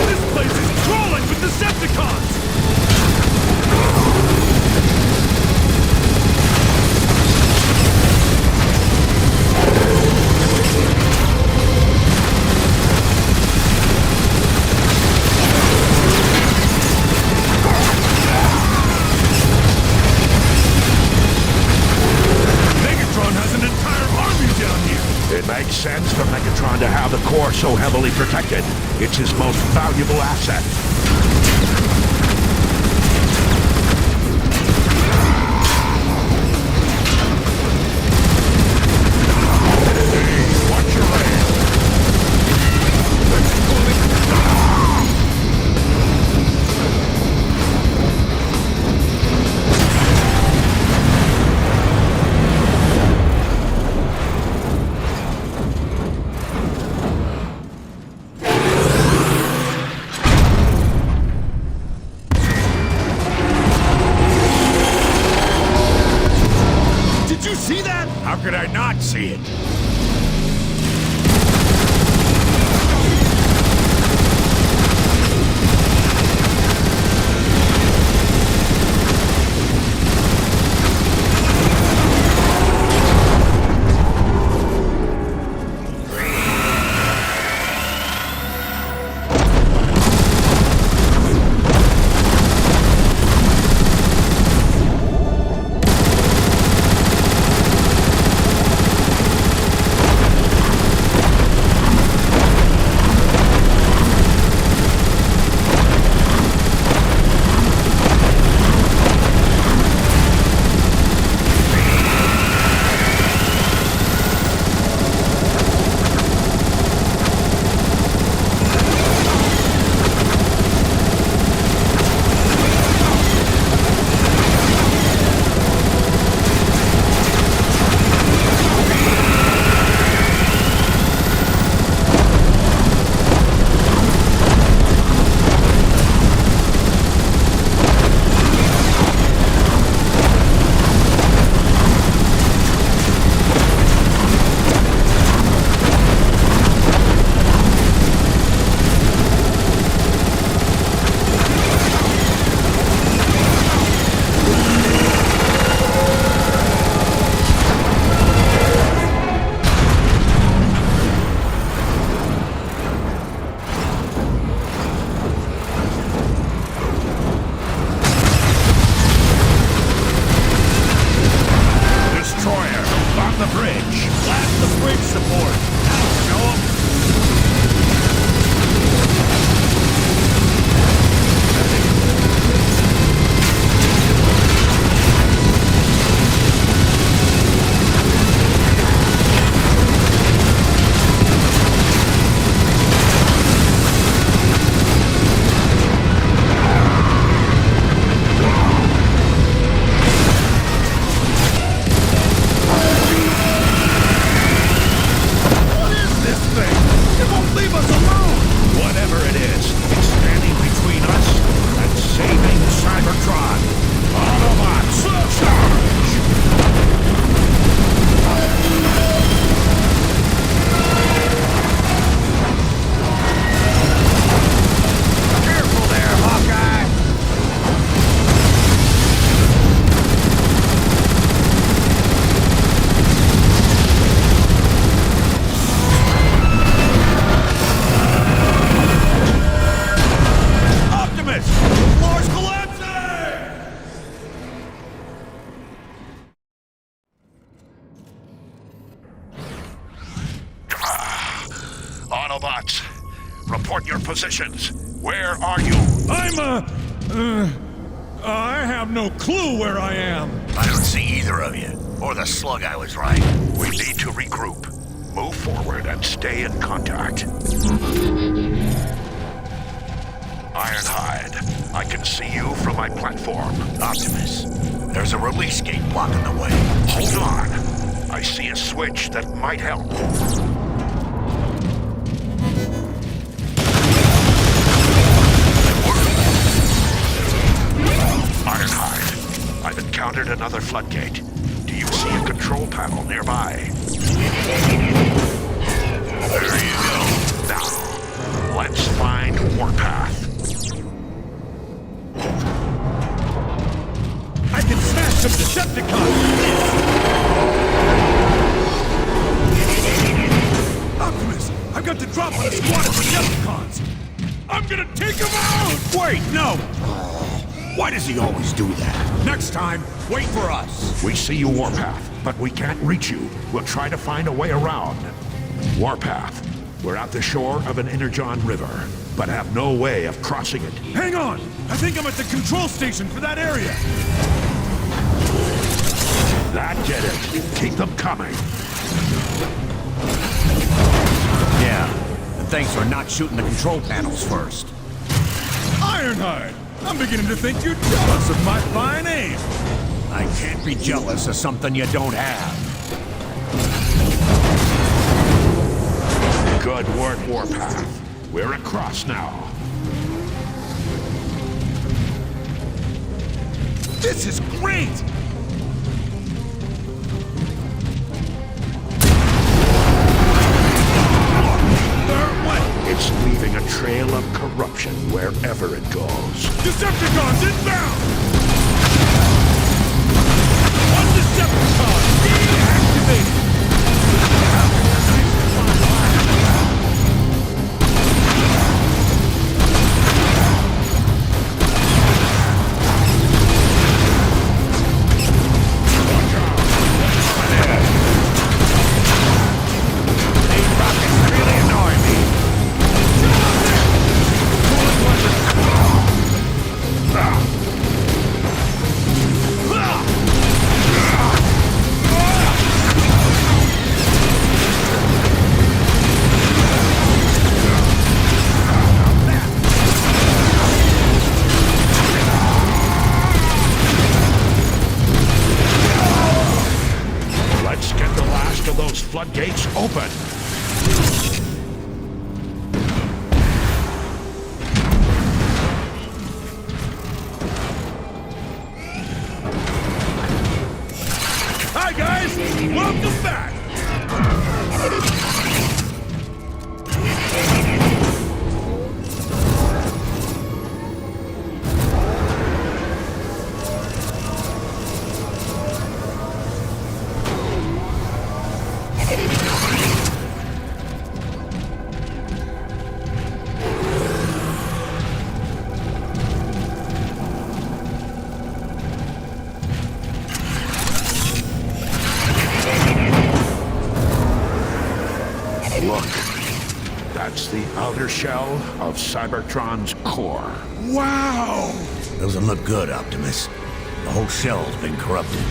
This place is crawling with Decepticons! Megatron has an entire army down here! It makes sense for Megatron to have the core so heavily protected. It's his most valuable asset. Watch your head. car's collapsing! Autobots, report your positions. Where are you? I have no clue where I am. I don't see either of you. Or the slug I was riding. We need to regroup. Move forward and stay in contact. Ironhide, I can see you from my platform. Optimus, there's a release gate blocking the way. Hold on. I see a switch that might help. Ironhide, I've encountered another floodgate. Do you see a control panel nearby? There you go. Now, let's find Warpath. I can smash some Decepticons! Optimus, I've got the drop on a squad of Decepticons! I'm gonna take them out! Wait, no! Why does he always do that? Next time, wait for us! We see you, Warpath, but we can't reach you. We'll try to find a way around. Warpath, we're at the shore of an Energon river, but have no way of crossing it. Hang on! I think I'm at the control station for that area! That did it. Keep them coming. Yeah, and thanks for not shooting the control panels first. Ironhide! I'm beginning to think you're jealous of my fine aim! I can't be jealous of something you don't have. Good work, Warpath. We're across now. This is great! It's leaving a trail of corruption wherever it goes. Decepticons inbound! One Decepticon deactivated! Floodgates open! Hi guys! Welcome back! Look, that's the outer shell of Cybertron's core. Wow! Doesn't look good, Optimus. The whole shell's been corrupted.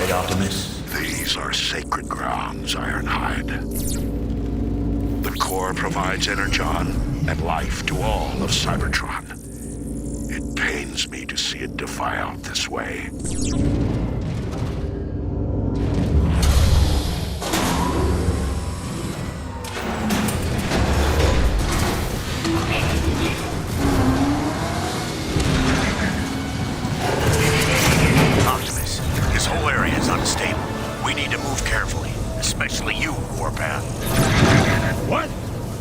Optimus? These are sacred grounds, Ironhide. The core provides energon and life to all of Cybertron. It pains me to to see it defiled this way. Optimus, this whole area is unstable. We need to move carefully, especially you, Warpath. What?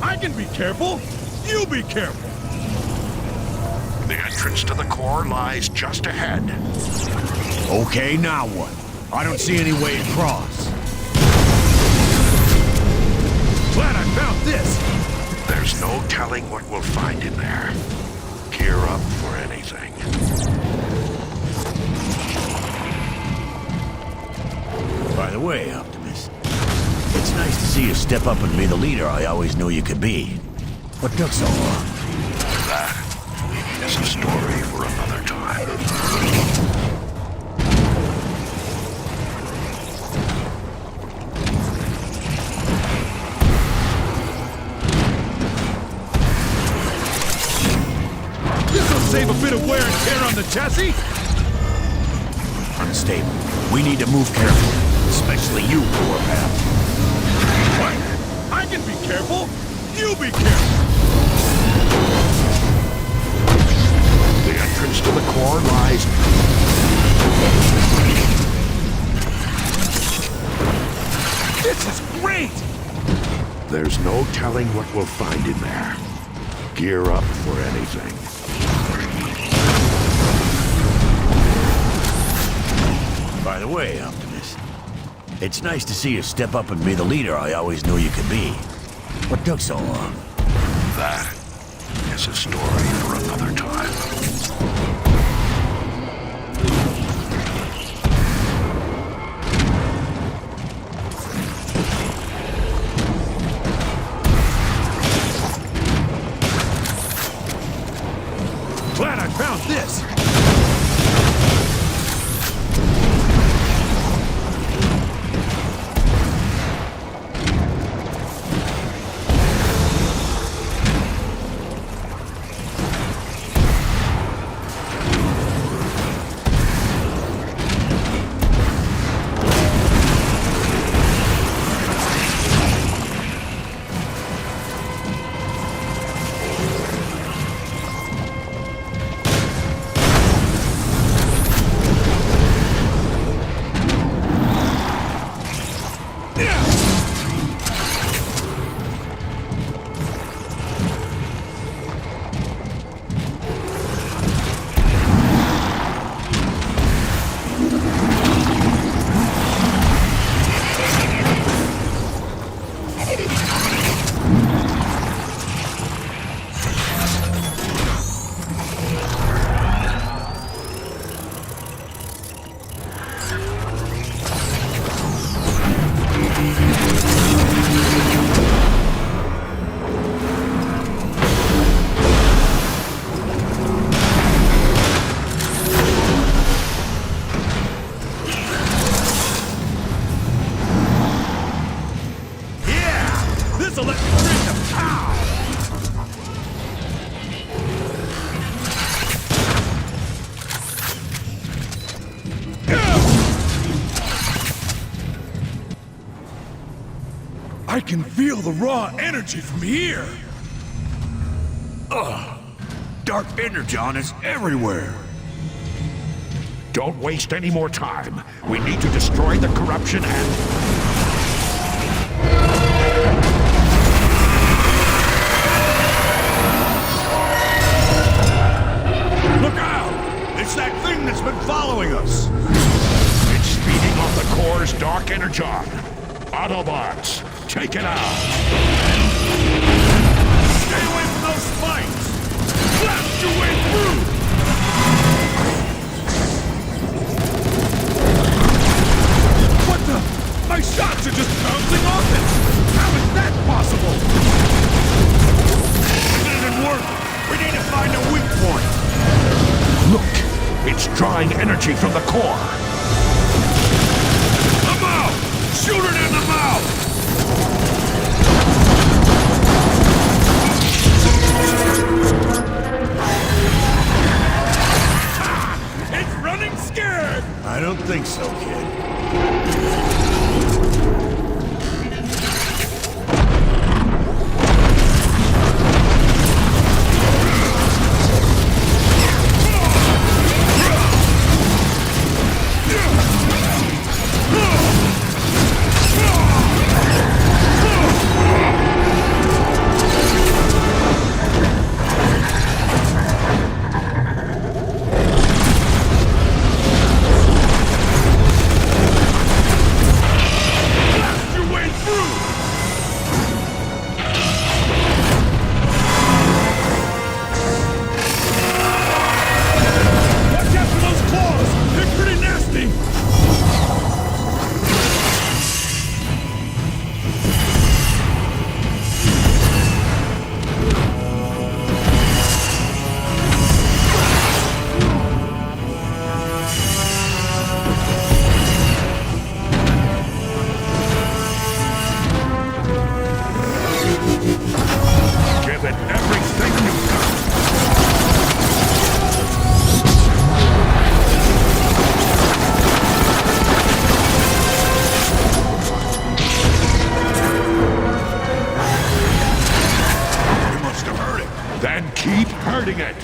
I can be careful. You be careful. The entrance to the core lies just ahead. Okay, now what? I don't see any way across. Glad I found this. There's no telling what we'll find in there. Gear up for anything. By the way, Optimus, it's nice to see you step up and be the leader I always knew you could be. What took so long? That is a story for another time. This'll save a bit of wear and tear on the chassis. Unstable. We need to move carefully, especially you, Warpath. What? I can be careful. You be careful. The entrance to the core lies... This is great. There's no telling what we'll find in there. Gear up for anything. By the way, Optimus, it's nice to see you step up and be the leader I always knew you could be. What took so long? That is a story for another time. Glad I found this. I can feel the raw energy from here! Ugh! Dark energon is everywhere! Don't waste any more time. We need to destroy the corruption and... Look out! It's that thing that's been following us! It's feeding off the core's dark energon. Autobots, take it out! Stay away from those spikes! Blast your way through! What the? My shots are just bouncing off it! How is that possible? It didn't work! We need to find a weak point! Look! It's drawing energy from the core! The mouth! Shoot it in the mouth! I don't think so, kid. Then keep hurting it!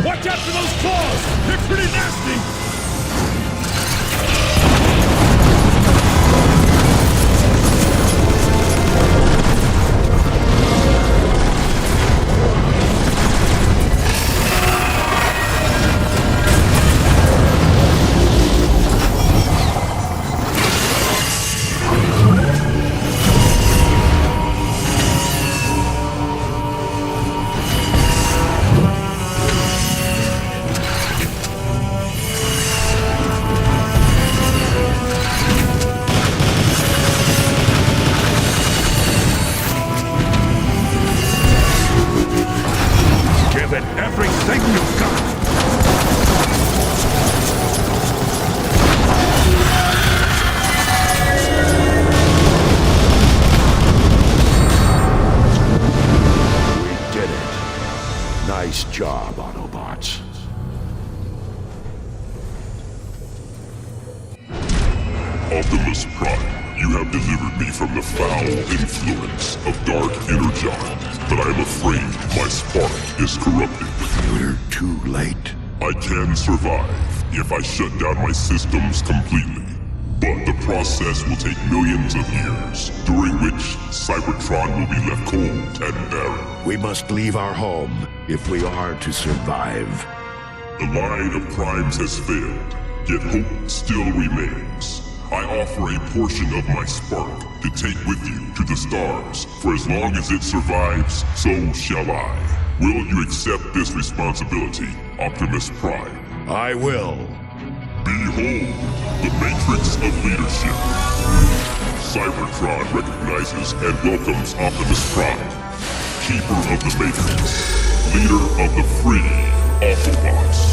Watch out for those claws! They're pretty nasty! Everything you've got! We did it. Nice job, Autobots. Optimus Prime, you have delivered me from the foul influence of Dark Energon, but I am afraid my spark is corrupted. We're too late. I can survive if I shut down my systems completely, but the process will take millions of years, during which Cybertron will be left cold and barren. We must leave our home if we are to survive. The line of primes has failed, yet hope still remains. I offer a portion of my spark to take with you to the stars. For as long as it survives, so shall I. Will you accept this responsibility, Optimus Prime? I will. Behold, the Matrix of Leadership. Cybertron recognizes and welcomes Optimus Prime, Keeper of the Matrix, leader of the free Autobots.